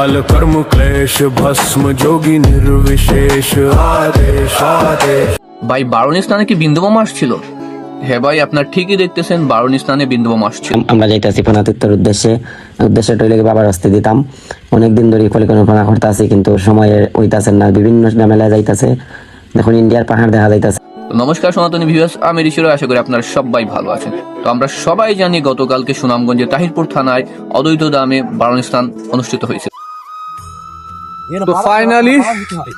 काल कर्म क्लेश भस्म जोगी निर्विशेष आदेश आदेश। ভাই বারুণী স্নানে কি বিন্দু মামা আসছিল? হ্যাঁ ভাই, আপনার ঠিকই দেখতেছেন, বারুণী স্নানে বিন্দু মামা আসছিল। আমরা যাইতেছি ফোনাতীর্থের উদ্দেশ্যে টইলে বাবার হস্তে দিতাম। অনেকদিন ধরে পরিকল্পনা করতে আছি, কিন্তু সময়ে হইতাছে না, বিভিন্ন ঝামেলা যাইতাছে। দেখুন ইন্ডিয়ার পাহাড় দেখা যাইতাছে। নমস্কার সনাতনী ভিউয়ার্স, আমি ঋষির, আশা করি আপনারা সবাই ভালো আছেন। তো আমরা সবাই জানি গতকালকে সুনামগঞ্জের তাহিরপুর থানায় অদ্বৈত ধামে বারুণী স্নান অনুষ্ঠিত হয়েছে। তো ফাইনালি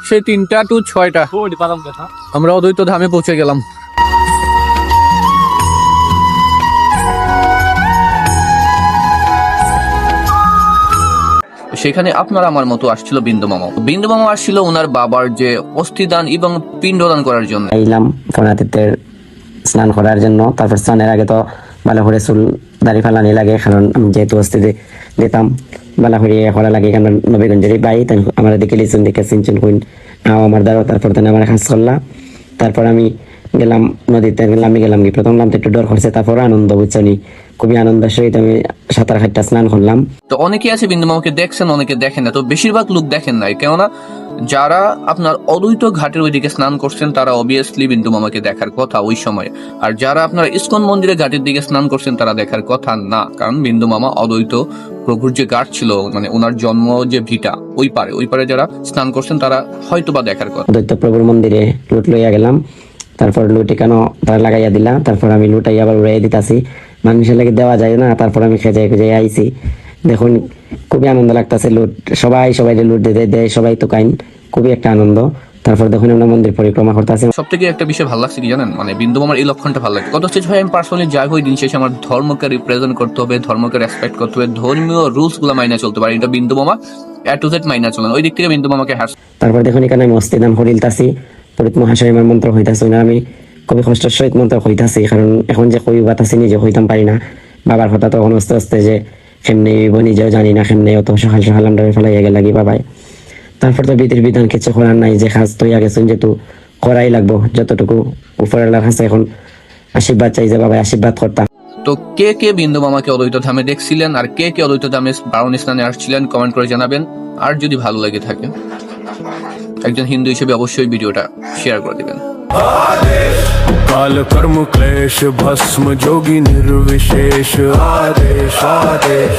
সেই 3টা to 6টা আমরা অদ্বৈত ধামে পৌঁছে গেলাম। সেখানে আপনার আমার মতো আসছিল বিন্দু মামা আসছিল ওনার বাবার যে অস্থিদান এবং পিণ্ডদান করার জন্য। আইলাম ফোনাতীর্থের স্নান করার জন্য। তারপর স্নানের আগে তো ভালো করে চুল দাড়ি ফালানি লাগে, কারণ আমি যেহেতু অস্থিতে দিতাম ভালো করে করা লাগে। কারণ নবীগঞ্জেরই বাই আমার দিকে লিচুন দিকে চিনচুন হইন আমার দ্বারা। তারপর তো আমার খাস করলাম। তারপর আমি গেলাম নদীতে, আমি গেলাম কি প্রথম নামতে একটু ডর করছে, তারপর আনন্দ বুঝছনি, খুবই আনন্দের সহিত আমি 7-8টা স্নান করলাম। তো অনেকে আছে বিন্দু মামাকে দেখছেন, অনেকে দেখেন না। তো বেশিরভাগ লোক দেখেন নাই, কেননা যারা আপনার অদ্বৈত ঘাটের ওইদিকে স্নান করছেন তারা অবভিয়াসলি বিন্দু মামাকে দেখার কথা ওই সময়। আর যারা আপনার ইস্কন মন্দিরের ঘাটের দিকে স্নান করছেন তারা দেখার কথা না, কারণ বিন্দু মামা অদ্বৈত প্রভুর যে ঘাট ছিল, মানে ওনার জন্ম যে ভিটা ওই পারে যারা স্নান করছেন তারা হয়তো বা দেখার কথা। অদ্বৈত প্রভুর মন্দিরে লুট লইয়া গেলাম। তারপর লুট এখানো তারা লাগাইয়া দিলা। তারপর আমি লুটাই আবার উড়াইয়া দিতাছি, মানুষের লাগে দেওয়া যায় না। তারপর আমি খেজাই আইছি। দেখুন খুবই আনন্দ লাগতেছে। লুট সবাই লুট দেয়, সবাই তো কাইন, খুবই একটা আনন্দ। তারপর দেখুন আমরা মন্দির পরিক্রমা করতেছি। সব থেকে একটা বিষয় ভালো লাগছে কি জানেন, মানে বিন্দু মামার এই লক্ষণটা ভালো লাগে। কত স্টেজ ভাই আমি পার্সোনালি যাই হই দিন শেষে আমার ধর্মকে রিপ্রেজেন্ট করতে হবে, ধর্মকে রেসপেক্ট করতে হবে, ধর্মীয় রুলস গুলো মাইনা চলতে পারে। এটা বিন্দু মামা A to Z মাইনা চলেন, ওই দিক থেকে বিন্দু মামাকে হাস। তারপর দেখুন এখানে আমি অস্তিদান হরিলতাছি, পরিত মহাশয় আমার মন্ত্র হইতাছি না, আমি খুবই কষ্টের সহিত মন্ত্র হইতাছি, কারণ এখন যে কই বাতাসি নিজে হইতাম পারি না। বাবার কথা তখন আস্তে আস্তে যে কেমনে নিজেও জানি না, কেমনে অত সকাল আমরা ফেলাইয়া গেল লাগি বাবাই। তারপর তো বিধির বিধান কিছু করার নাই, যে কাজ তৈয়া গেছেন যেহেতু করাই লাগবো, যতটুকু উপরের কাছে এখন আশীর্বাদ চাই যে বাবাই আশীর্বাদ করতাম। তো কে কে বিন্দু মামাকে অদ্বৈত ধামে দেখছিলেন আর কে কে অদ্বৈত ধামে বারুণী স্নানে আসছিলেন কমেন্ট করে জানাবেন। আর যদি ভালো লাগে থাকে একজন হিন্দু হিসেবে অবশ্যই ভিডিওটা শেয়ার করে দিবেন। काल कर्म क्लेश भस्म जोगी निर्विशेष आदेश आदेश।